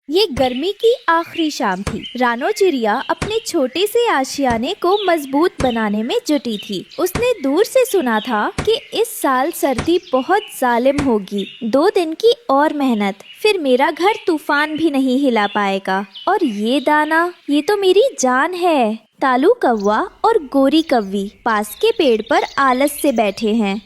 ये गर्मी की आखिरी शाम थी। रानो चिड़िया अपने छोटे से आशियाने को मजबूत बनाने में जुटी थी। उसने दूर से सुना था कि इस साल सर्दी बहुत जालिम होगी। 2 दिन की और मेहनत, फिर मेरा घर तूफान भी नहीं हिला पाएगा। और ये दाना, ये तो मेरी जान है। तालू कौवा और गोरी कौवी पास के पेड़ पर आलस से बैठे हैं।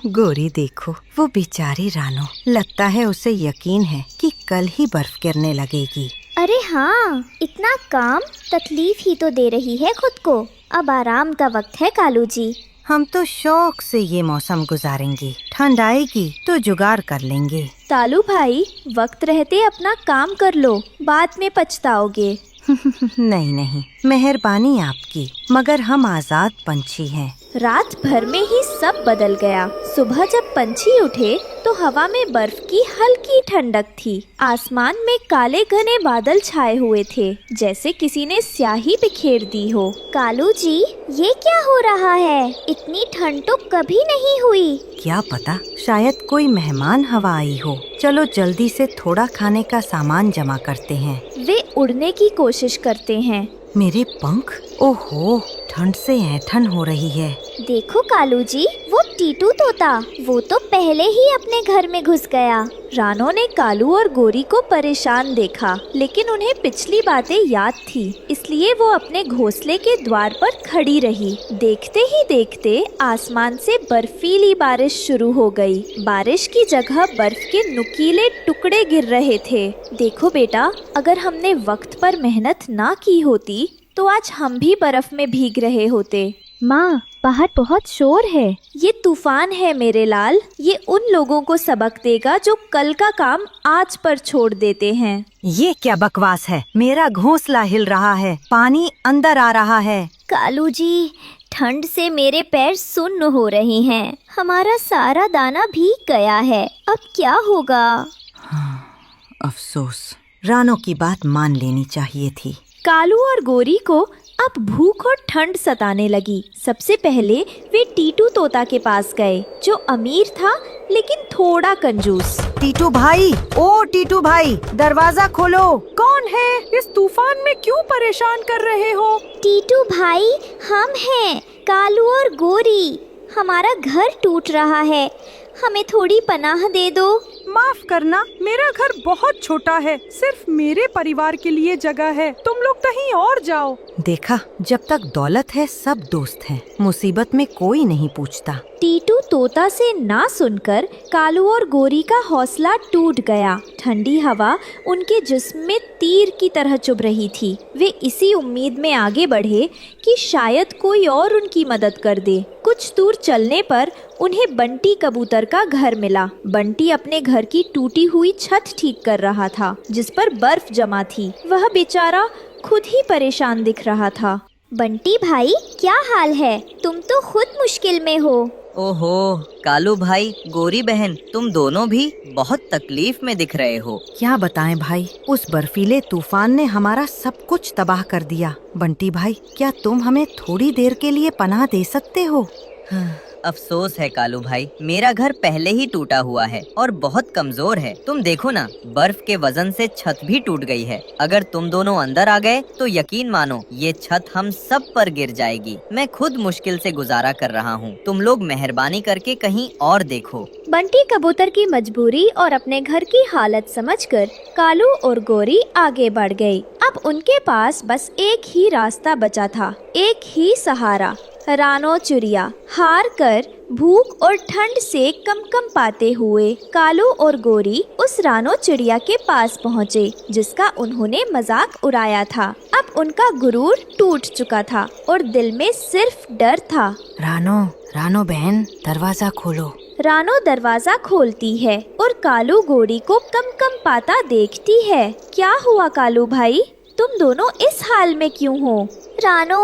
गोरी देखो, वो बेचारी रानो, लगता है उसे यकीन है कि कल ही बर्फ गिरने लगेगी। अरे हाँ, इतना काम तकलीफ ही तो दे रही है खुद को। अब आराम का वक्त है कालू जी। हम तो शौक से ये मौसम गुजारेंगे, ठंड आएगी तो जुगाड़ कर लेंगे। तालू भाई, वक्त रहते अपना काम कर लो, बाद में पछताओगे। नहीं नहीं, मेहरबानी आपकी, मगर हम आजाद पंछी हैं। रात भर में ही सब बदल गया। सुबह जब पंछी उठे तो हवा में बर्फ की हल्की ठंडक थी। आसमान में काले घने बादल छाए हुए थे, जैसे किसी ने स्याही बिखेर दी हो। कालू जी, ये क्या हो रहा है? इतनी ठंड तो कभी नहीं हुई। क्या पता, शायद कोई मेहमान हवा आई हो। चलो जल्दी से थोड़ा खाने का सामान जमा करते हैं। वे उड़ने की कोशिश करते हैं। मेरे पंख, ओहो, ठंड से ऐंठन हो रही है। देखो कालू जी, वो टीटू तोता, वो तो पहले ही अपने घर में घुस गया। रानो ने कालू और गोरी को परेशान देखा, लेकिन उन्हें पिछली बातें याद थी, इसलिए वो अपने घोंसले के द्वार पर खड़ी रही। देखते ही देखते आसमान से बर्फीली बारिश शुरू हो गई। बारिश की जगह बर्फ के नुकीले टुकड़े गिर रहे थे। देखो बेटा, अगर हमने वक्त पर मेहनत ना की होती तो आज हम भी बर्फ में भीग रहे होते। माँ, बाहर बहुत शोर है। ये तूफान है मेरे लाल। ये उन लोगों को सबक देगा जो कल का काम आज पर छोड़ देते हैं। ये क्या बकवास है? मेरा घोंसला हिल रहा है, पानी अंदर आ रहा है। कालू जी, ठंड से मेरे पैर सुन्न हो रहे हैं। हमारा सारा दाना भीग गया है। अब क्या होगा? अफसोस, रानो की बात मान लेनी चाहिए थी। कालू और गोरी को अब भूख और ठंड सताने लगी। सबसे पहले वे टीटू तोता के पास गए, जो अमीर था लेकिन थोड़ा कंजूस। टीटू भाई, ओ टीटू भाई, दरवाजा खोलो। कौन है? इस तूफान में क्यों परेशान कर रहे हो? टीटू भाई, हम हैं कालू और गोरी। हमारा घर टूट रहा है, हमें थोड़ी पनाह दे दो। माफ करना, मेरा घर बहुत छोटा है, सिर्फ मेरे परिवार के लिए जगह है। तुम लोग कहीं और जाओ। देखा, जब तक दौलत है सब दोस्त हैं, मुसीबत में कोई नहीं पूछता। टीटू तोता से ना सुनकर कालू और गोरी का हौसला टूट गया। ठंडी हवा उनके जिस्म में तीर की तरह चुभ रही थी। वे इसी उम्मीद में आगे बढ़े कि शायद कोई और उनकी मदद कर दे। कुछ दूर चलने पर उन्हें बंटी कबूतर का घर मिला। बंटी अपने घर की टूटी हुई छत ठीक कर रहा था, जिस पर बर्फ जमा थी। वह बेचारा खुद ही परेशान दिख रहा था। बंटी भाई, क्या हाल है? तुम तो खुद मुश्किल में हो। ओहो, कालू भाई, गोरी बहन, तुम दोनों भी बहुत तकलीफ में दिख रहे हो। क्या बताएं भाई, उस बर्फीले तूफान ने हमारा सब कुछ तबाह कर दिया। बंटी भाई, क्या तुम हमें थोड़ी देर के लिए पनाह दे सकते हो? अफसोस है कालू भाई, मेरा घर पहले ही टूटा हुआ है और बहुत कमजोर है। तुम देखो ना, बर्फ के वजन से छत भी टूट गई है। अगर तुम दोनों अंदर आ गए तो यकीन मानो ये छत हम सब पर गिर जाएगी। मैं खुद मुश्किल से गुजारा कर रहा हूँ, तुम लोग मेहरबानी करके कहीं और देखो। बंटी कबूतर की मजबूरी और अपने घर की हालत समझकर कालू और गोरी आगे बढ़ गई। अब उनके पास बस एक ही रास्ता बचा था, एक ही सहारा। रानो चिड़िया हार कर भूख और ठंड से कम पाते हुए कालू और गोरी उस रानो चिड़िया के पास पहुँचे, जिसका उन्होंने मजाक उड़ाया था। अब उनका गुरूर टूट चुका था और दिल में सिर्फ डर था। रानो बहन, दरवाजा खोलो। रानो दरवाजा खोलती है और कालू गोरी को कम पाता देखती है। क्या हुआ कालू भाई, तुम दोनों इस हाल में क्यों हो? रानो,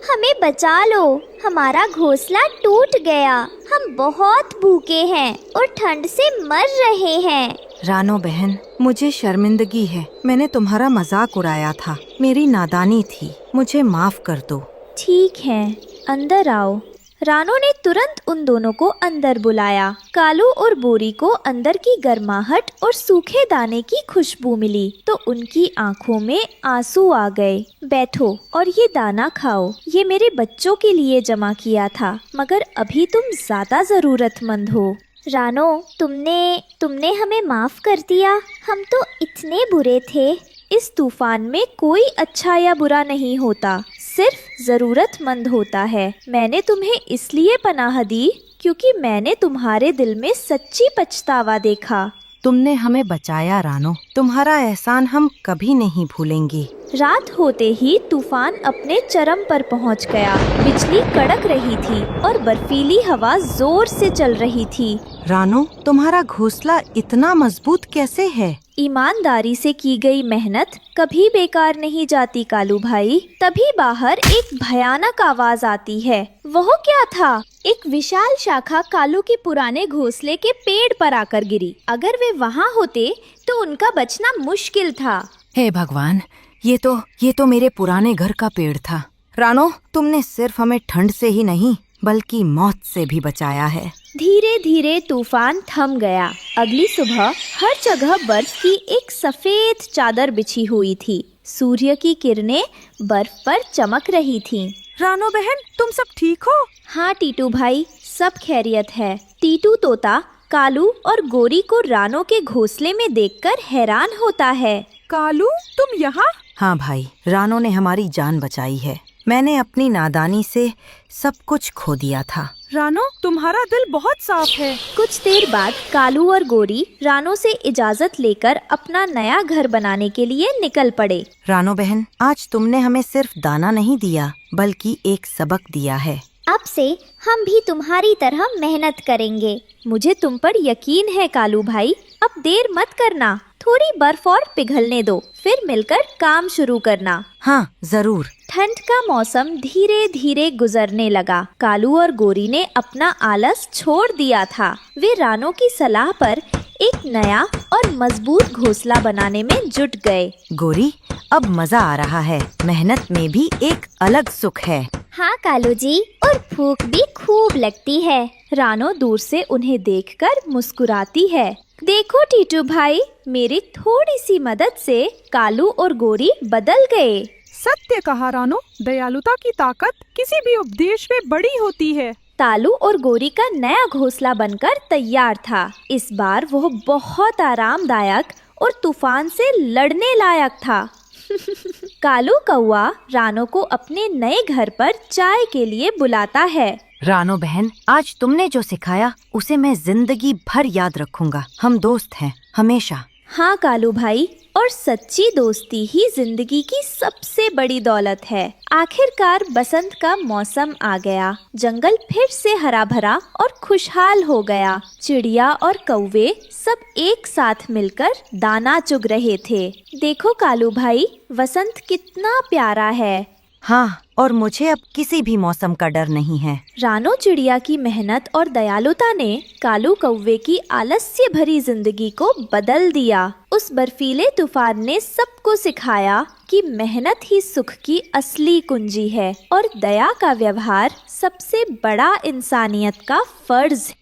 हमें बचा लो, हमारा घोंसला टूट गया। हम बहुत भूखे हैं और ठंड से मर रहे हैं। रानो बहन, मुझे शर्मिंदगी है, मैंने तुम्हारा मजाक उड़ाया था, मेरी नादानी थी, मुझे माफ कर दो। ठीक है, अंदर आओ। रानो ने तुरंत उन दोनों को अंदर बुलाया। कालू और बोरी को अंदर की गर्माहट और सूखे दाने की खुशबू मिली तो उनकी आंखों में आंसू आ गए। बैठो और ये दाना खाओ, ये मेरे बच्चों के लिए जमा किया था, मगर अभी तुम ज्यादा जरूरतमंद हो। रानो, तुमने हमें माफ कर दिया। हम तो इतने बुरे थे। इस तूफान में कोई अच्छा या बुरा नहीं होता, सिर्फ जरूरतमंद होता है। मैंने तुम्हें इसलिए पनाह दी क्योंकि मैंने तुम्हारे दिल में सच्ची पछतावा देखा। तुमने हमें बचाया रानो, तुम्हारा एहसान हम कभी नहीं भूलेंगे। रात होते ही तूफान अपने चरम पर पहुंच गया। बिजली कड़क रही थी और बर्फीली हवा जोर से चल रही थी। रानो, तुम्हारा घोंसला इतना मजबूत कैसे है? ईमानदारी से की गई मेहनत कभी बेकार नहीं जाती कालू भाई। तभी बाहर एक भयानक आवाज आती है। वह क्या था? एक विशाल शाखा कालू के पुराने घोंसले के पेड़ पर आकर गिरी। अगर वे वहाँ होते तो उनका बचना मुश्किल था। हे भगवान, ये तो मेरे पुराने घर का पेड़ था। रानो, तुमने सिर्फ हमें ठंड से ही नहीं बल्कि मौत से भी बचाया है। धीरे धीरे तूफान थम गया। अगली सुबह हर जगह बर्फ की एक सफेद चादर बिछी हुई थी। सूर्य की किरणें बर्फ पर चमक रही थीं। रानो बहन, तुम सब ठीक हो? हाँ टीटू भाई, सब खैरियत है। टीटू तोता कालू और गोरी को रानो के घोंसले में देखकर हैरान होता है। कालू, तुम यहाँ? हाँ भाई, रानो ने हमारी जान बचाई है। मैंने अपनी नादानी से सब कुछ खो दिया था। रानो, तुम्हारा दिल बहुत साफ है। कुछ देर बाद कालू और गोरी रानो से इजाजत लेकर अपना नया घर बनाने के लिए निकल पड़े। रानो बहन, आज तुमने हमें सिर्फ दाना नहीं दिया बल्कि एक सबक दिया है। अब से हम भी तुम्हारी तरह मेहनत करेंगे। मुझे तुम पर यकीन है कालू भाई। अब देर मत करना, थोड़ी बर्फ और पिघलने दो, फिर मिलकर काम शुरू करना। हाँ जरूर। ठंड का मौसम धीरे धीरे गुजरने लगा। कालू और गोरी ने अपना आलस छोड़ दिया था। वे रानो की सलाह पर एक नया और मजबूत घोंसला बनाने में जुट गए। गोरी, अब मजा आ रहा है। मेहनत में भी एक अलग सुख है। हाँ कालू जी, और भूख भी खूब लगती है। रानो दूर से उन्हें देखकर मुस्कुराती है। देखो टीटू भाई, मेरी थोड़ी सी मदद से कालू और गोरी बदल गए। सत्य कहा रानो, दयालुता की ताकत किसी भी उपदेश में बड़ी होती है। तालू और गोरी का नया घोंसला बनकर तैयार था। इस बार वह बहुत आरामदायक और तूफान से लड़ने लायक था। कालू कौआ रानो को अपने नए घर पर चाय के लिए बुलाता है। रानो बहन, आज तुमने जो सिखाया उसे मैं जिंदगी भर याद रखूंगा। हम दोस्त हैं हमेशा। हाँ कालू भाई, और सच्ची दोस्ती ही जिंदगी की सबसे बड़ी दौलत है। आखिरकार बसंत का मौसम आ गया। जंगल फिर से हरा भरा और खुशहाल हो गया। चिड़िया और कौवे सब एक साथ मिलकर दाना चुग रहे थे। देखो कालू भाई, वसंत कितना प्यारा है। हाँ, और मुझे अब किसी भी मौसम का डर नहीं है। रानो चिड़िया की मेहनत और दयालुता ने कालू कौवे की आलस्य भरी जिंदगी को बदल दिया। उस बर्फीले तूफान ने सबको सिखाया कि मेहनत ही सुख की असली कुंजी है और दया का व्यवहार सबसे बड़ा इंसानियत का फर्ज है।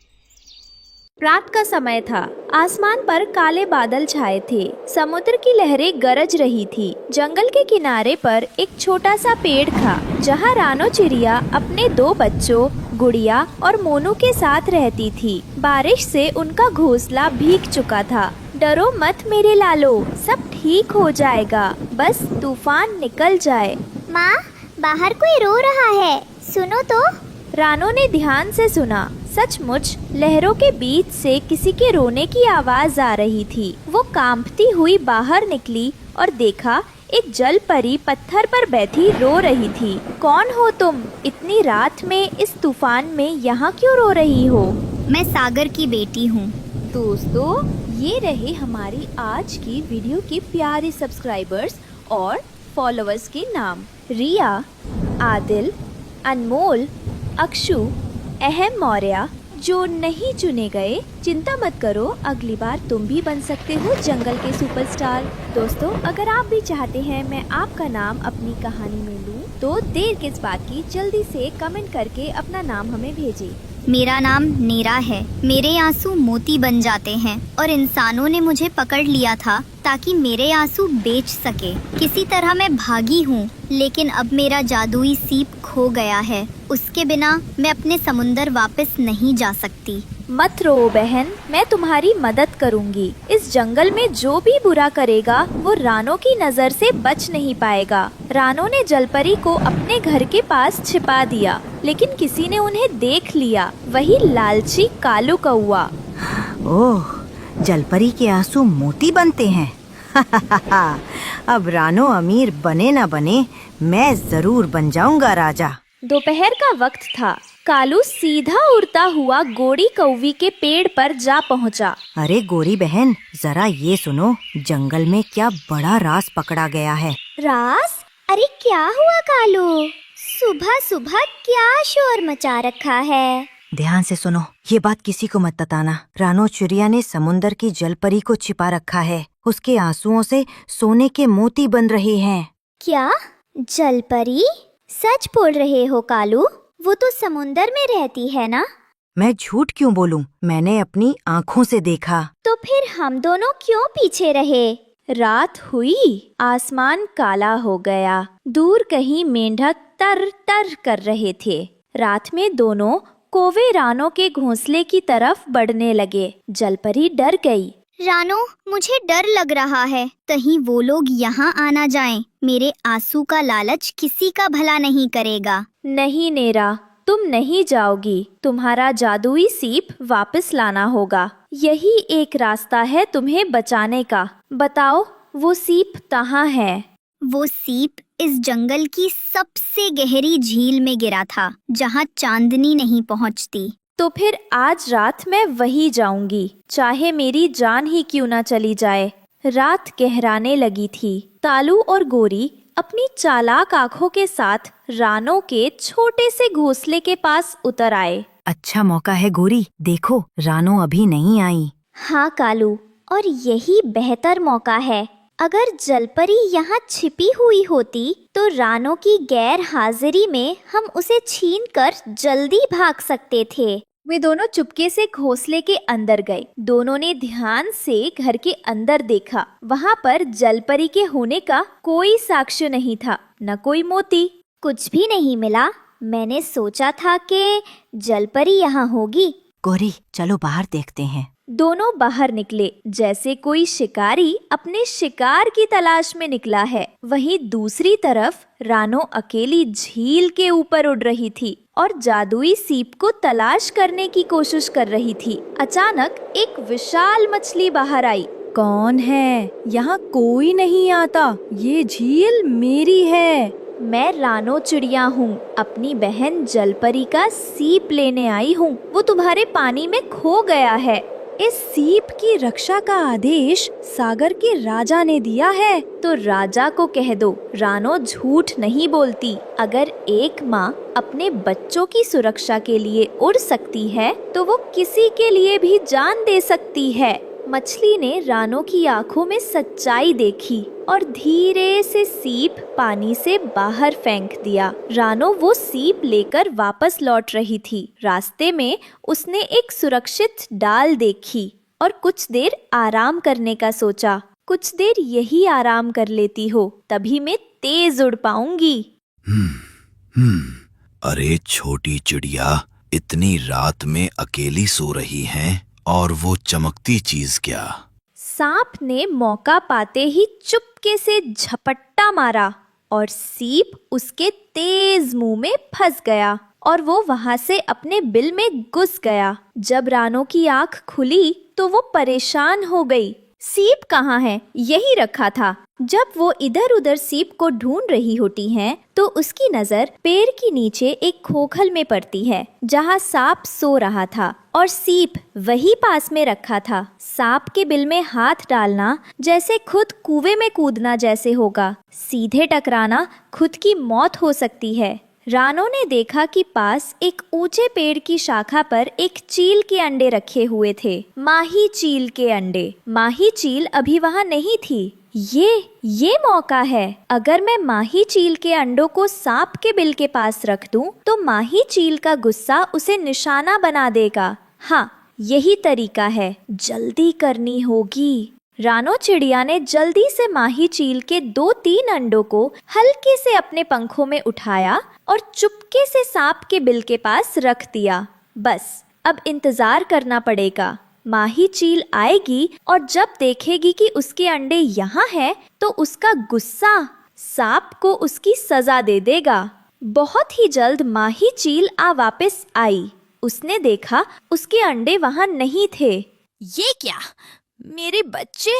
रात का समय था। आसमान पर काले बादल छाए थे। समुद्र की लहरें गरज रही थी। जंगल के किनारे पर एक छोटा सा पेड़ था जहाँ रानो चिड़िया अपने 2 बच्चों गुड़िया और मोनू के साथ रहती थी। बारिश से उनका घोंसला भीग चुका था। डरो मत मेरे लालो, सब ठीक हो जाएगा, बस तूफान निकल जाए। माँ, बाहर कोई रो रहा है, सुनो तो। रानो ने ध्यान से सुना। सचमुच लहरों के बीच से किसी के रोने की आवाज आ रही थी। वो कांपती हुई बाहर निकली और देखा एक जल परी पत्थर पर बैठी रो रही थी। कौन हो तुम? इतनी रात में इस तूफान में यहाँ क्यों रो रही हो? मैं सागर की बेटी हूँ। दोस्तों, ये रहे हमारी आज की वीडियो के प्यारे सब्सक्राइबर्स और फॉलोअर्स के नाम। रिया, आदिल, अनमोल, अक्षु, अहम मौर्य, जो नहीं चुने गए, चिंता मत करो, अगली बार तुम भी बन सकते हो जंगल के सुपरस्टार। दोस्तों, अगर आप भी चाहते हैं मैं आपका नाम अपनी कहानी में लूं, तो देर किस बात की, जल्दी से कमेंट करके अपना नाम हमें भेजिए। मेरा नाम नीरा है। मेरे आंसू मोती बन जाते हैं और इंसानों ने मुझे पकड़ लिया था ताकि मेरे आंसू बेच सके। किसी तरह मैं भागी हूँ, लेकिन अब मेरा जादुई सीप खो गया है। उसके बिना मैं अपने समुंदर वापस नहीं जा सकती। मत रो बहन, मैं तुम्हारी मदद करूंगी। इस जंगल में जो भी बुरा करेगा वो रानो की नजर से बच नहीं पाएगा। रानो ने जलपरी को अपने घर के पास छिपा दिया, लेकिन किसी ने उन्हें देख लिया, वही लालची कालू कौआ। ओह, जलपरी के आंसू मोती बनते हैं। अब रानो अमीर बने न बने, मैं जरूर बन जाऊंगा राजा। दोपहर का वक्त था। कालू सीधा उड़ता हुआ गोरी कौवी के पेड़ पर जा पहुंचा। अरे गोरी बहन, जरा ये सुनो, जंगल में क्या बड़ा राज पकड़ा गया है। रास? अरे क्या हुआ कालू? सुबह सुबह क्या शोर मचा रखा है? ध्यान से सुनो, ये बात किसी को मत बताना। रानो चिड़िया ने समुंदर की जलपरी को छिपा रखा है। उसके आंसुओं से सोने के मोती बन रहे हैं। क्या? जलपरी? सच बोल रहे हो कालू? वो तो समुंदर में रहती है ना? मैं झूठ क्यों बोलूं? मैंने अपनी आँखों से देखा। तो फिर हम दोनों क्यों पीछे रहे? रात हुई, आसमान काला हो गया। दूर कहीं मेंढक तर तर कर रहे थे। रात में दोनों कौवे रानो के घोंसले की तरफ बढ़ने लगे। जलपरी डर गई। रानो, मुझे डर लग रहा है, कहीं वो लोग यहाँ आना जाएं। मेरे आंसू का लालच किसी का भला नहीं करेगा। नहीं नेरा, तुम नहीं जाओगी। तुम्हारा जादुई सीप वापस लाना होगा। यही एक रास्ता है तुम्हें बचाने का। बताओ, वो सीप कहाँ है? वो सीप इस जंगल की सबसे गहरी झील में गिरा था, जहाँ चांदनी नहीं पहुँचती। तो फिर आज रात मैं वही जाऊंगी, चाहे मेरी जान ही क्यों ना चली जाए। रात गहराने लगी थी। कालू और गोरी अपनी चालाक आंखों के साथ रानो के छोटे से घोंसले के पास उतर आए। अच्छा मौका है गोरी, देखो रानो अभी नहीं आई। हाँ कालू, और यही बेहतर मौका है। अगर जलपरी यहाँ छिपी हुई होती तो रानो की गैर हाजिरी में हम उसे छीनकर जल्दी भाग सकते थे। वे दोनों चुपके से घोंसले के अंदर गए। दोनों ने ध्यान से घर के अंदर देखा। वहाँ पर जलपरी के होने का कोई साक्ष्य नहीं था, न कोई मोती। कुछ भी नहीं मिला। मैंने सोचा था कि जलपरी यहाँ होगी। गोरी, चलो बाहर देखते हैं। दोनों बाहर निकले, जैसे कोई शिकारी अपने शिकार की तलाश में निकला है। वहीं दूसरी तरफ रानो अकेली झील के ऊपर उड़ रही थी और जादुई सीप को तलाश करने की कोशिश कर रही थी। अचानक एक विशाल मछली बाहर आई। कौन है? यहाँ कोई नहीं आता। ये झील मेरी है। मैं रानो चिड़िया हूँ, अपनी बहन जलपरी का सीप लेने आई हूँ। वो तुम्हारे पानी में खो गया है। इस सीप की रक्षा का आदेश सागर के राजा ने दिया है। तो राजा को कह दो, रानो झूठ नहीं बोलती। अगर एक माँ अपने बच्चों की सुरक्षा के लिए उड़ सकती है, तो वो किसी के लिए भी जान दे सकती है। मछली ने रानो की आंखों में सच्चाई देखी और धीरे से सीप पानी से बाहर फेंक दिया। रानो वो सीप लेकर वापस लौट रही थी। रास्ते में उसने एक सुरक्षित डाल देखी और कुछ देर आराम करने का सोचा। कुछ देर यही आराम कर लेती हो, तभी मैं तेज उड़ पाऊंगी। अरे छोटी चिड़िया, इतनी रात में अकेली सो रही हैं, और वो चमकती चीज क्या? सांप ने मौका पाते ही चुपके से झपट्टा मारा और सीप उसके तेज मुंह में फंस गया और वो वहां से अपने बिल में घुस गया। जब रानो की आंख खुली तो वो परेशान हो गई। सीप कहाँ है? यही रखा था। जब वो इधर उधर सीप को ढूंढ रही होती है, तो उसकी नजर पेड़ के नीचे एक खोखल में पड़ती है, जहाँ सांप सो रहा था और सीप वही पास में रखा था। सांप के बिल में हाथ डालना जैसे खुद कुएं में कूदना जैसे होगा। सीधे टकराना खुद की मौत हो सकती है। रानो ने देखा कि पास एक ऊंचे पेड़ की शाखा पर एक चील के अंडे रखे हुए थे। माही चील के अंडे। माही चील अभी वहाँ नहीं थी। ये मौका है। अगर मैं माही चील के अंडों को सांप के बिल के पास रख दूं, तो माही चील का गुस्सा उसे निशाना बना देगा। हाँ, यही तरीका है, जल्दी करनी होगी। रानो चिड़िया ने जल्दी से माही चील के 2-3 अंडों को हल्के से अपने पंखों में उठाया और चुपके से सांप के बिल के पास रख दिया। बस अब इंतजार करना पड़ेगा। माही चील आएगी और जब देखेगी कि उसके अंडे यहाँ हैं, तो उसका गुस्सा सांप को उसकी सजा दे देगा। बहुत ही जल्द माही चील वापस आई। उसने देखा उसके अंडे वहाँ नहीं थे। ये क्या? मेरे बच्चे,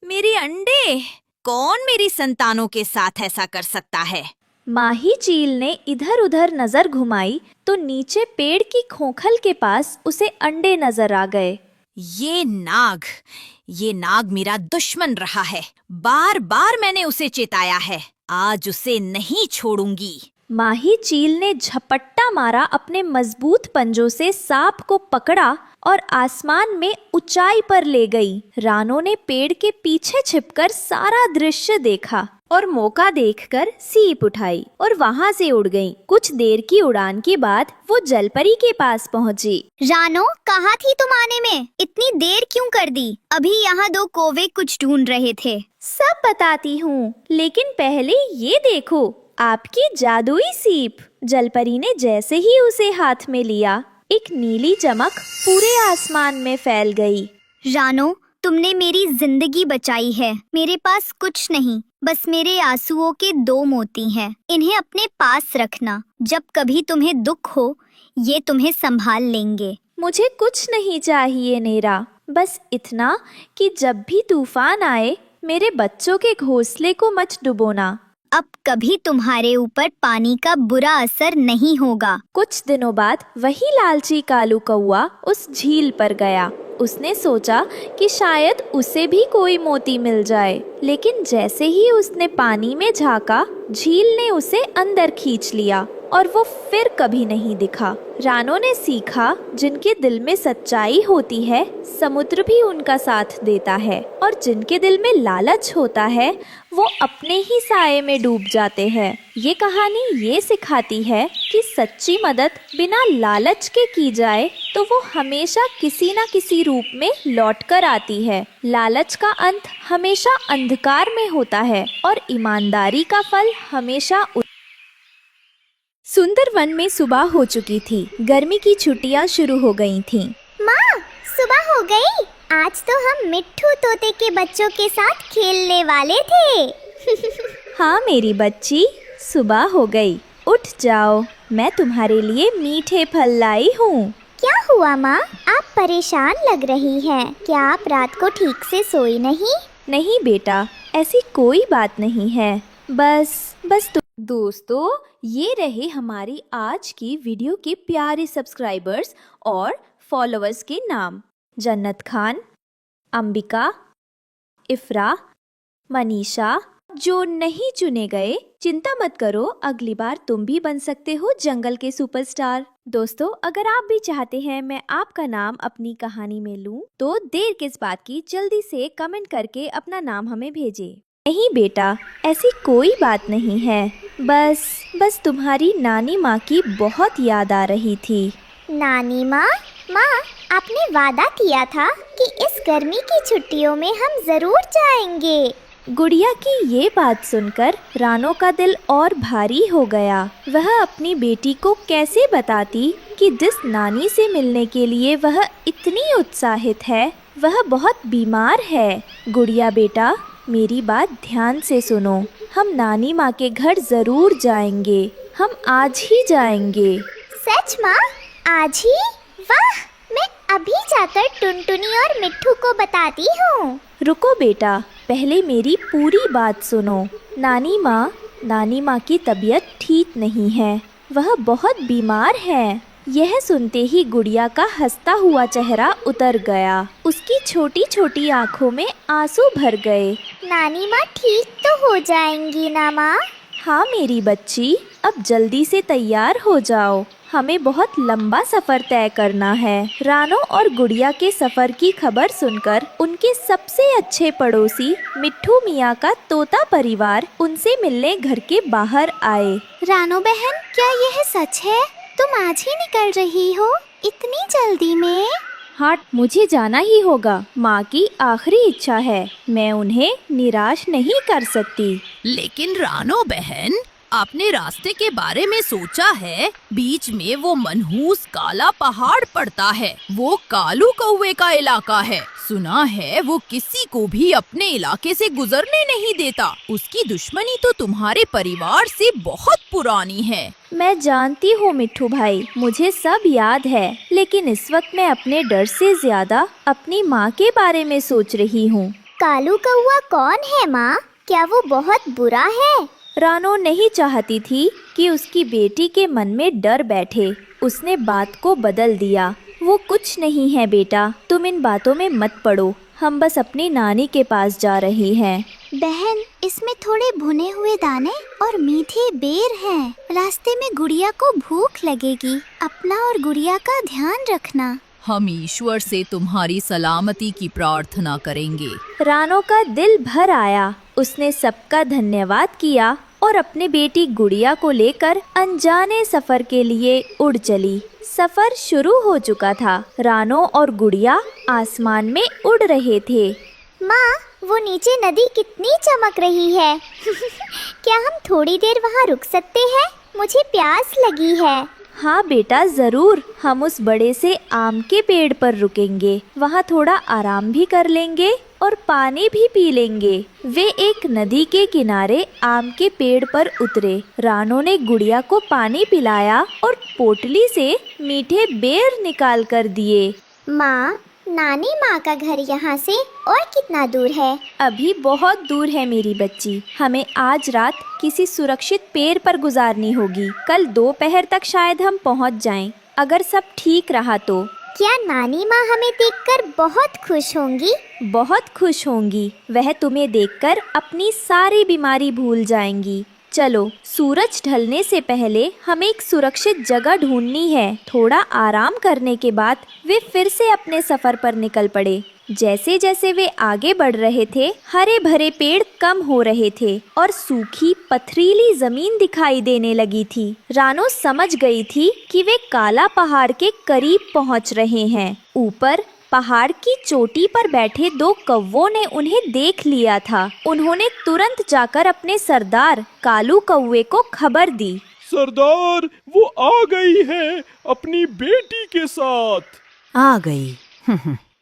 मेरे अंडे! कौन मेरी संतानों के साथ ऐसा कर सकता है? माही चील ने इधर उधर नजर घुमाई तो नीचे पेड़ की खोखल के पास उसे अंडे नजर आ गए। ये नाग मेरा दुश्मन रहा है। बार बार मैंने उसे चेताया है। आज उसे नहीं छोड़ूंगी। माही चील ने झपट्टा मारा, अपने मजबूत पंजों से सांप को पकड़ा और आसमान में ऊंचाई पर ले गई। रानो ने पेड़ के पीछे छिपकर सारा दृश्य देखा और मौका देखकर सीप उठाई और वहाँ से उड़ गई। कुछ देर की उड़ान के बाद वो जलपरी के पास पहुँची। रानो, कहाँ थी तुम आने में? इतनी देर क्यों कर दी? अभी यहाँ 2 कौवे कुछ ढूंढ रहे थे। सब बताती हूँ, लेकिन पहले ये देखो, आपकी जादुई सीप। जलपरी ने जैसे ही उसे हाथ में लिया, एक नीली चमक पूरे आसमान में फैल गई। रानो, तुमने मेरी जिंदगी बचाई है। मेरे पास कुछ नहीं, बस मेरे आंसुओं के 2 मोती हैं। इन्हें अपने पास रखना। जब कभी तुम्हें दुख हो, ये तुम्हें संभाल लेंगे। मुझे कुछ नहीं चाहिए नेरा, बस इतना कि जब भी तूफान आए, मेरे बच्चों के घोंसले को मत डुबोना। अब कभी तुम्हारे ऊपर पानी का बुरा असर नहीं होगा। कुछ दिनों बाद वही लालची कालू कौआ उस झील पर गया। उसने सोचा कि शायद उसे भी कोई मोती मिल जाए, लेकिन जैसे ही उसने पानी में झांका, झील ने उसे अंदर खींच लिया और वो फिर कभी नहीं दिखा। रानो ने सीखा, जिनके दिल में सच्चाई होती है, समुद्र भी उनका साथ देता है, और जिनके दिल में लालच होता है, वो अपने ही साये में डूब जाते हैं। ये कहानी ये सिखाती है कि सच्ची मदद बिना लालच के की जाए तो वो हमेशा किसी न किसी रूप में लौट कर आती है। लालच का अंत हमेशा अंधकार में होता है और ईमानदारी का फल हमेशा। सुंदर वन में सुबह हो चुकी थी। गर्मी की छुट्टियां शुरू हो गई थीं। माँ, सुबह हो गई। आज तो हम मिट्ठू तोते के बच्चों के साथ खेलने वाले थे। हाँ मेरी बच्ची, सुबह हो गई। उठ जाओ, मैं तुम्हारे लिए मीठे फल लाई हूँ। क्या हुआ माँ? आप परेशान लग रही हैं। क्या आप रात को ठीक से सोई नहीं? नहीं बेटा, ऐसी कोई बात नहीं है। बस दोस्तों, ये रहे हमारी आज की वीडियो के प्यारे सब्सक्राइबर्स और फॉलोअर्स के नाम। जन्नत खान, अंबिका, इफ्रा, मनीषा। जो नहीं चुने गए, चिंता मत करो, अगली बार तुम भी बन सकते हो जंगल के सुपरस्टार। दोस्तों, अगर आप भी चाहते हैं मैं आपका नाम अपनी कहानी में लूं, तो देर किस बात की, जल्दी से कमेंट करके अपना नाम हमें भेजें। नहीं बेटा, ऐसी कोई बात नहीं है। बस तुम्हारी नानी माँ की बहुत याद आ रही थी। नानी माँ? माँ, आपने वादा किया था कि इस गर्मी की छुट्टियों में हम जरूर जाएंगे। गुड़िया की ये बात सुनकर रानो का दिल और भारी हो गया। वह अपनी बेटी को कैसे बताती कि जिस नानी से मिलने के लिए वह इतनी उत्साहित है, वह बहुत बीमार है। गुड़िया बेटा, मेरी बात ध्यान से सुनो। हम नानी माँ के घर जरूर जाएंगे। हम आज ही जाएंगे। सच माँ? आज ही? वाह! मैं अभी जाकर टुनटुनी और मिट्ठू को बताती हूँ। रुको बेटा, पहले मेरी पूरी बात सुनो। नानी माँ की तबीयत ठीक नहीं है। वह बहुत बीमार है। यह सुनते ही गुड़िया का हंसता हुआ चेहरा उतर गया। उसकी छोटी छोटी आँखों में आंसू भर गए। नानी माँ ठीक तो हो जाएंगी ना माँ? हाँ मेरी बच्ची, अब जल्दी से तैयार हो जाओ, हमें बहुत लंबा सफर तय करना है। रानो और गुड़िया के सफर की खबर सुनकर उनके सबसे अच्छे पड़ोसी मिट्ठू मियाँ का तोता परिवार उनसे मिलने घर के बाहर आए। रानो बहन, क्या यह सच है? तुम आज ही निकल रही हो, इतनी जल्दी में? हाँ, मुझे जाना ही होगा। माँ की आखिरी इच्छा है, मैं उन्हें निराश नहीं कर सकती। लेकिन रानो बहन, आपने रास्ते के बारे में सोचा है? बीच में वो मनहूस काला पहाड़ पड़ता है, वो कालू कौवे का इलाका है। सुना है वो किसी को भी अपने इलाके से गुजरने नहीं देता। उसकी दुश्मनी तो तुम्हारे परिवार से बहुत पुरानी है। मैं जानती हूँ मिट्ठू भाई, मुझे सब याद है, लेकिन इस वक्त मैं अपने डर से ज्यादा अपनी माँ के बारे में सोच रही हूँ। कालू कौवा कौन है माँ? क्या वो बहुत बुरा है? रानो नहीं चाहती थी कि उसकी बेटी के मन में डर बैठे। उसने बात को बदल दिया। वो कुछ नहीं है बेटा, तुम इन बातों में मत पड़ो, हम बस अपनी नानी के पास जा रही हैं। बहन, इसमें थोड़े भुने हुए दाने और मीठे बेर हैं। रास्ते में गुड़िया को भूख लगेगी, अपना और गुड़िया का ध्यान रखना। हम ईश्वर से तुम्हारी सलामती की प्रार्थना करेंगे। रानो का दिल भर आया। उसने सबका धन्यवाद किया और अपने बेटी गुड़िया को लेकर अनजाने सफर के लिए उड़ चली। सफर शुरू हो चुका था। रानो और गुड़िया आसमान में उड़ रहे थे। माँ, वो नीचे नदी कितनी चमक रही है। क्या हम थोड़ी देर वहाँ रुक सकते हैं? मुझे प्यास लगी है। हाँ बेटा, जरूर। हम उस बड़े से आम के पेड़ पर रुकेंगे, वहाँ थोड़ा आराम भी कर लेंगे और पानी भी पी लेंगे। वे एक नदी के किनारे आम के पेड़ पर उतरे। रानो ने गुड़िया को पानी पिलाया और पोटली से मीठे बेर निकाल कर दिए। माँ, नानी माँ का घर यहाँ से और कितना दूर है? अभी बहुत दूर है मेरी बच्ची। हमें आज रात किसी सुरक्षित पेड़ पर गुजारनी होगी। कल दोपहर तक शायद हम पहुँच जाएं, अगर सब ठीक रहा तो। क्या नानी माँ हमें देखकर बहुत खुश होंगी? बहुत खुश होंगी। वह तुम्हें देखकर अपनी सारी बीमारी भूल जाएंगी। चलो, सूरज ढलने से पहले हमें एक सुरक्षित जगह ढूंढनी है। थोड़ा आराम करने के बाद वे फिर से अपने सफर पर निकल पड़े। जैसे जैसे वे आगे बढ़ रहे थे, हरे भरे पेड़ कम हो रहे थे और सूखी पथरीली जमीन दिखाई देने लगी थी। रानो समझ गई थी कि वे काला पहाड़ के करीब पहुंच रहे हैं। ऊपर पहाड़ की चोटी पर बैठे दो कौवों ने उन्हें देख लिया था। उन्होंने तुरंत जाकर अपने सरदार कालू कौवे को खबर दी। सरदार, वो आ गई है अपनी बेटी के साथ। आ गई।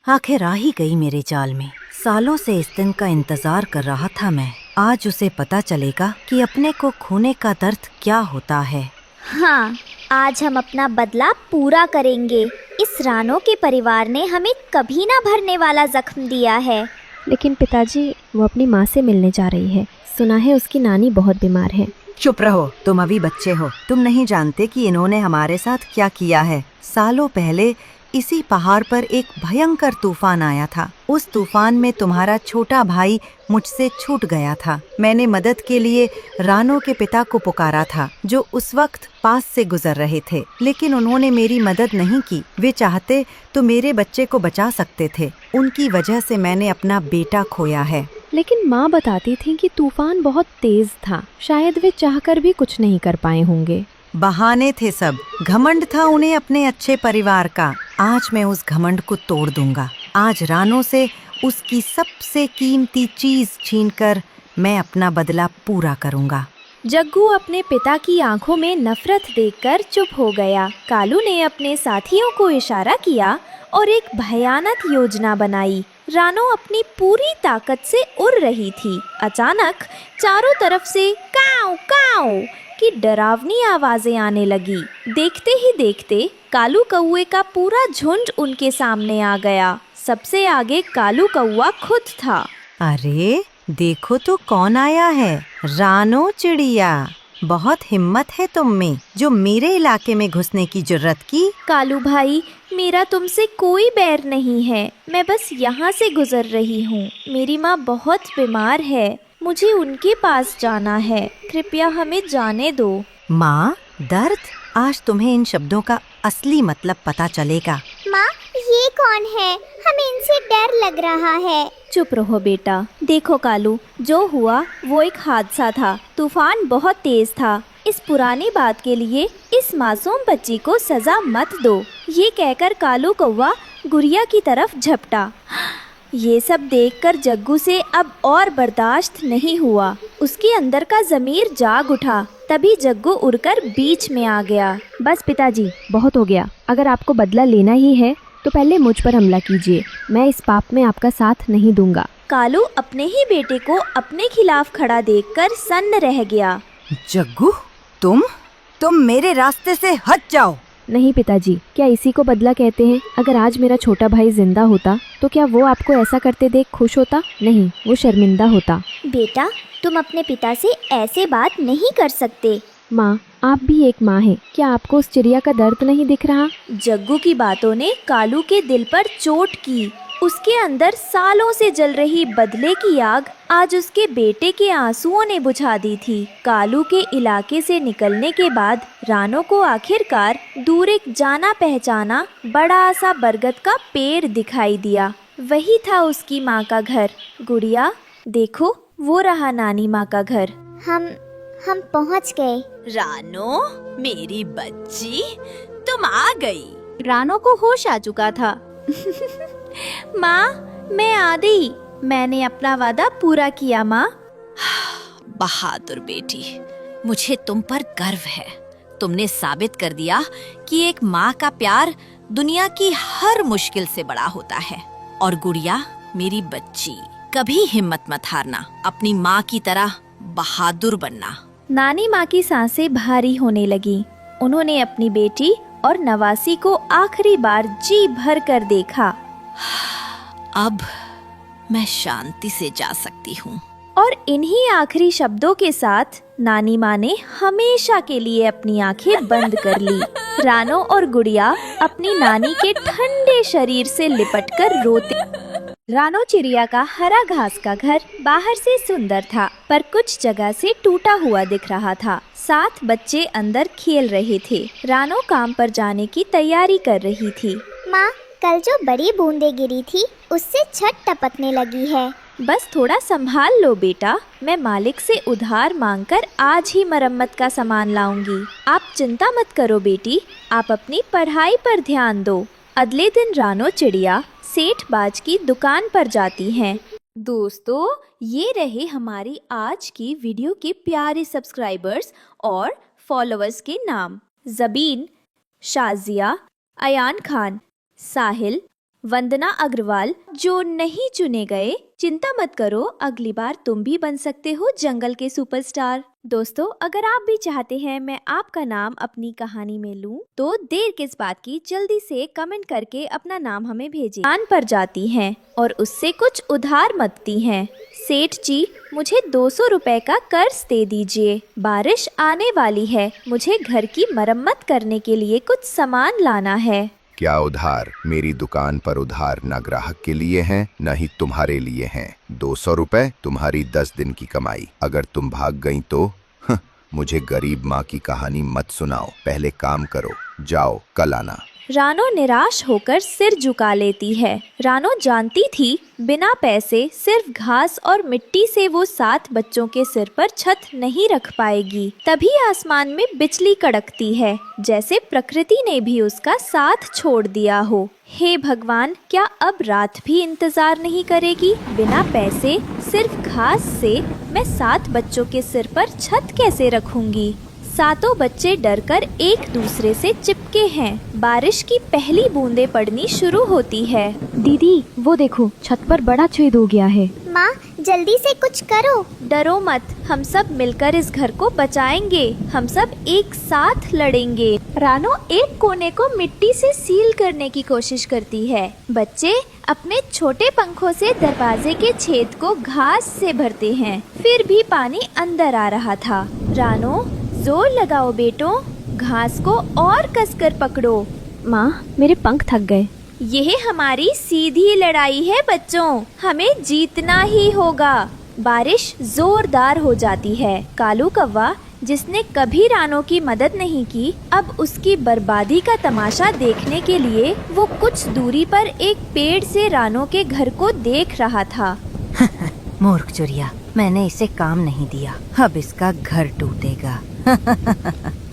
आखिर आ ही गई मेरे जाल में। सालों से इस दिन का इंतजार कर रहा था मैं। आज उसे पता चलेगा कि अपने को खोने का दर्द क्या होता है। हाँ, आज हम अपना बदला पूरा करेंगे। इस रानो के परिवार ने हमें कभी ना भरने वाला जख्म दिया है। लेकिन पिताजी, वो अपनी माँ से मिलने जा रही है। सुना है उसकी नानी बहुत बीमार है। चुप रहो, तुम अभी बच्चे हो। तुम नहीं जानते कि इन्होंने हमारे साथ क्या किया है। सालों पहले इसी पहाड़ पर एक भयंकर तूफान आया था। उस तूफान में तुम्हारा छोटा भाई मुझसे छूट गया था। मैंने मदद के लिए रानो के पिता को पुकारा था, जो उस वक्त पास से गुजर रहे थे, लेकिन उन्होंने मेरी मदद नहीं की। वे चाहते तो मेरे बच्चे को बचा सकते थे। उनकी वजह से मैंने अपना बेटा खोया है। लेकिन माँ बताती थी कि तूफान बहुत तेज था, शायद वे चाहकर भी कुछ नहीं कर पाए होंगे। बहाने थे सब। घमंड था उन्हें अपने अच्छे परिवार का। आज मैं उस घमंड को तोड़ दूंगा। आज रानो से उसकी सबसे कीमती चीज छीनकर मैं अपना बदला पूरा करूंगा। जग्गू अपने पिता की आंखों में नफरत देखकर चुप हो गया। कालू ने अपने साथियों को इशारा किया और एक भयानक योजना बनाई। रानो अपनी पूरी ताकत से उड़ रही थी। अचानक चारों तरफ से काऊ काऊ की डरावनी आवाजें आने लगी। देखते ही देखते कालू कौवे का पूरा झुंड उनके सामने आ गया। सबसे आगे कालू कौवा खुद था। अरे देखो तो कौन आया है। रानो चिड़िया, बहुत हिम्मत है तुम में, जो मेरे इलाके में घुसने की जुर्रत की। कालू भाई, मेरा तुमसे कोई बैर नहीं है। मैं बस यहाँ से गुजर रही हूँ। मेरी माँ बहुत बीमार है, मुझे उनके पास जाना है। कृपया हमें जाने दो। माँ, दर्द? आज तुम्हें इन शब्दों का असली मतलब पता चलेगा। माँ, ये कौन है? हमें इनसे डर लग रहा है। चुप रहो बेटा। देखो कालू, जो हुआ वो एक हादसा था। तूफान बहुत तेज था। इस पुरानी बात के लिए इस मासूम बच्ची को सजा मत दो। ये कहकर कालू कौवा गुड़िया की तरफ झपटा। ये सब देखकर जग्गू से अब और बर्दाश्त नहीं हुआ। उसके अंदर का ज़मीर जाग उठा। तभी जग्गू उड़कर बीच में आ गया। बस पिताजी, बहुत हो गया। अगर आपको बदला लेना ही है तो पहले मुझ पर हमला कीजिए। मैं इस पाप में आपका साथ नहीं दूंगा। कालू अपने ही बेटे को अपने खिलाफ खड़ा देखकर सन्न रह गया। जग्गू, तुम मेरे रास्ते से हट जाओ। नहीं पिताजी, क्या इसी को बदला कहते हैं? अगर आज मेरा छोटा भाई जिंदा होता तो क्या वो आपको ऐसा करते देख खुश होता? नहीं, वो शर्मिंदा होता। बेटा, तुम अपने पिता से ऐसे बात नहीं कर सकते। माँ, आप भी एक माँ हैं। क्या आपको उस चिड़िया का दर्द नहीं दिख रहा? जग्गू की बातों ने कालू के दिल पर चोट की। उसके अंदर सालों से जल रही बदले की आग आज उसके बेटे के आंसुओं ने बुझा दी थी। कालू के इलाके से निकलने के बाद रानो को आखिरकार दूर एक जाना पहचाना बड़ा सा बरगद का पेड़ दिखाई दिया। वही था उसकी माँ का घर। गुड़िया, देखो वो रहा नानी माँ का घर। हम पहुँच गए। रानो, मेरी बच्ची, तुम आ गई। रानो को होश आ चुका था। माँ, मैं आ गई। मैंने अपना वादा पूरा किया माँ। बहादुर बेटी, मुझे तुम पर गर्व है। तुमने साबित कर दिया कि एक माँ का प्यार दुनिया की हर मुश्किल से बड़ा होता है। और गुड़िया, मेरी बच्ची, कभी हिम्मत मत हारना। अपनी माँ की तरह बहादुर बनना। नानी माँ की सांसें भारी होने लगी। उन्होंने अपनी बेटी और नवासी को आखिरी बार जी भर कर देखा। अब मैं शांति से जा सकती हूँ। और इन्हीं आखिरी शब्दों के साथ नानी माँ ने हमेशा के लिए अपनी आंखें बंद कर ली। रानो और गुड़िया अपनी नानी के ठंडे शरीर से लिपटकर रोते। रानो चिड़िया का हरा घास का घर बाहर से सुंदर था, पर कुछ जगह से टूटा हुआ दिख रहा था। 7 बच्चे अंदर खेल रहे थे। रानो काम पर जाने की तैयारी कर रही थी। माँ, कल जो बड़ी बूंदें गिरी थी उससे छत टपकने लगी है। बस थोड़ा संभाल लो बेटा। मैं मालिक से उधार मांगकर आज ही मरम्मत का सामान लाऊंगी। आप चिंता मत करो बेटी, आप अपनी पढ़ाई पर ध्यान दो। अगले दिन रानो चिड़िया सेठ बाज की दुकान पर जाती हैं। दोस्तों, ये रहे हमारी आज की वीडियो के प्यारे सब्सक्राइबर्स और फॉलोअर्स के नाम। ज़बीन, शाजिया, अयान खान, साहिल, वंदना अग्रवाल। जो नहीं चुने गए, चिंता मत करो, अगली बार तुम भी बन सकते हो जंगल के सुपरस्टार। दोस्तों, अगर आप भी चाहते हैं मैं आपका नाम अपनी कहानी में लूं, तो देर किस बात की, जल्दी से कमेंट करके अपना नाम हमें भेजिए। दुकान पर जाती हैं और उससे कुछ उधार मांगती हैं। सेठ जी, मुझे 200 रुपए का कर्ज दे दीजिए। बारिश आने वाली है, मुझे घर की मरम्मत करने के लिए कुछ सामान लाना है। क्या उधार? मेरी दुकान पर उधार न ग्राहक के लिए हैं, न ही तुम्हारे लिए हैं। 200 रुपए तुम्हारी 10 दिन की कमाई। अगर तुम भाग गई तो मुझे गरीब माँ की कहानी मत सुनाओ। पहले काम करो, जाओ, कल आना। रानो निराश होकर सिर झुका लेती है। रानो जानती थी बिना पैसे सिर्फ घास और मिट्टी से वो 7 बच्चों के सिर पर छत नहीं रख पाएगी। तभी आसमान में बिजली कड़कती है, जैसे प्रकृति ने भी उसका साथ छोड़ दिया हो। हे भगवान, क्या अब रात भी इंतजार नहीं करेगी? बिना पैसे सिर्फ घास से मैं 7 बच्चों के सिर पर छत कैसे रखूंगी? 7 बच्चे डरकर एक दूसरे से चिपके हैं। बारिश की पहली बूंदें पड़नी शुरू होती है। दीदी, वो देखो, छत पर बड़ा छेद हो गया है। माँ, जल्दी से कुछ करो। डरो मत, हम सब मिलकर इस घर को बचाएंगे। हम सब एक साथ लड़ेंगे। रानो एक कोने को मिट्टी से सील करने की कोशिश करती है। बच्चे अपने छोटे पंखों से दरवाजे के छेद को घास से भरते हैं, फिर भी पानी अंदर आ रहा था। रानो, जोर लगाओ बेटो, घास को और कसकर पकड़ो। माँ, मेरे पंख थक गए। यह हमारी सीधी लड़ाई है बच्चों, हमें जीतना ही होगा। बारिश जोरदार हो जाती है। कालू कौवा जिसने कभी रानो की मदद नहीं की, अब उसकी बर्बादी का तमाशा देखने के लिए वो कुछ दूरी पर एक पेड़ से रानो के घर को देख रहा था। मूर्ख चुरिया, मैंने इसे काम नहीं दिया, अब इसका घर टूटेगा।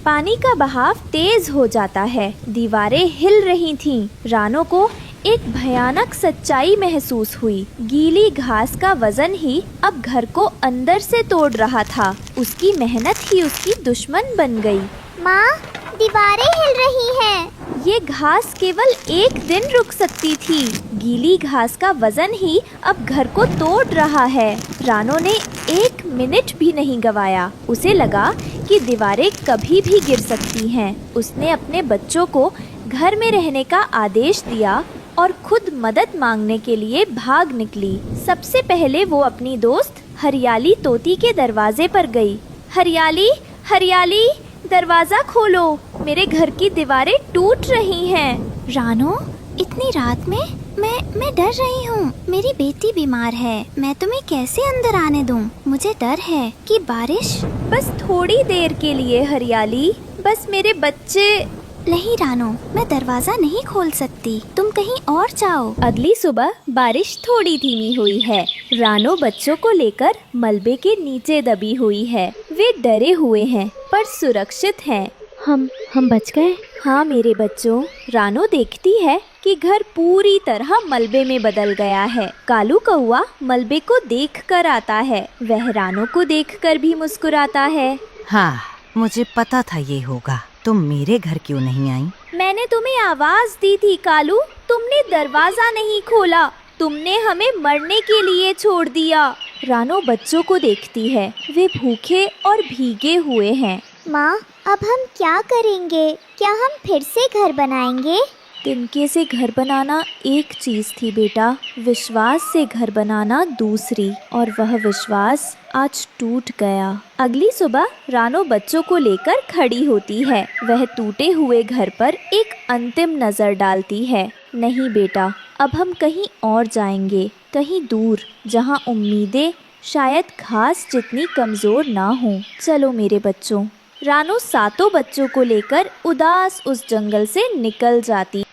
पानी का बहाव तेज हो जाता है, दीवारें हिल रही थीं। रानो को एक भयानक सच्चाई महसूस हुई। गीली घास का वजन ही अब घर को अंदर से तोड़ रहा था। उसकी मेहनत ही उसकी दुश्मन बन गई। माँ, दीवारें हिल रही हैं। ये घास केवल एक दिन रुक सकती थी। गीली घास का वजन ही अब घर को तोड़ रहा है। रानो ने एक मिनट भी नहीं गवाया। उसे लगा कि दीवारें कभी भी गिर सकती हैं। उसने अपने बच्चों को घर में रहने का आदेश दिया और खुद मदद मांगने के लिए भाग निकली। सबसे पहले वो अपनी दोस्त हरियाली तोती के दरवाजे पर गई। हरियाली, हरियाली, दरवाजा खोलो, मेरे घर की दीवारें टूट रही हैं। रानो, इतनी रात में मैं डर रही हूँ। मेरी बेटी बीमार है, मैं तुम्हें कैसे अंदर आने दूँ? मुझे डर है कि बारिश। बस थोड़ी देर के लिए हरियाली, बस मेरे बच्चे। नहीं रानो, मैं दरवाजा नहीं खोल सकती, तुम कहीं और जाओ। अगली सुबह बारिश थोड़ी धीमी हुई है। रानो बच्चों को लेकर मलबे के नीचे दबी हुई है। वे डरे हुए हैं पर सुरक्षित हैं। हम बच गए। हाँ मेरे बच्चों, रानो देखती है कि घर पूरी तरह मलबे में बदल गया है। कालू कौआ मलबे को देखकर आता है। वह रानो को देखकर भी मुस्कुराता है। हाँ, मुझे पता था ये होगा। तुम मेरे घर क्यों नहीं आई? मैंने तुम्हें आवाज दी थी कालू, तुमने दरवाजा नहीं खोला। तुमने हमें मरने के लिए छोड़ दिया। रानो बच्चों को देखती है। वे भूखे और भीगे हुए हैं। माँ, अब हम क्या करेंगे? क्या हम फिर से घर बनाएंगे? तिनके से घर बनाना एक चीज थी बेटा, विश्वास से घर बनाना दूसरी, और वह विश्वास आज टूट गया। अगली सुबह रानो बच्चों को लेकर खड़ी होती है। वह टूटे हुए घर पर एक अंतिम नजर डालती है। नहीं बेटा, अब हम कहीं और जाएंगे, कहीं दूर, जहाँ उम्मीदें शायद घास जितनी कमजोर ना हो। चलो मेरे बच्चों। रानो सातों बच्चों को लेकर उदास उस जंगल से निकल जाती।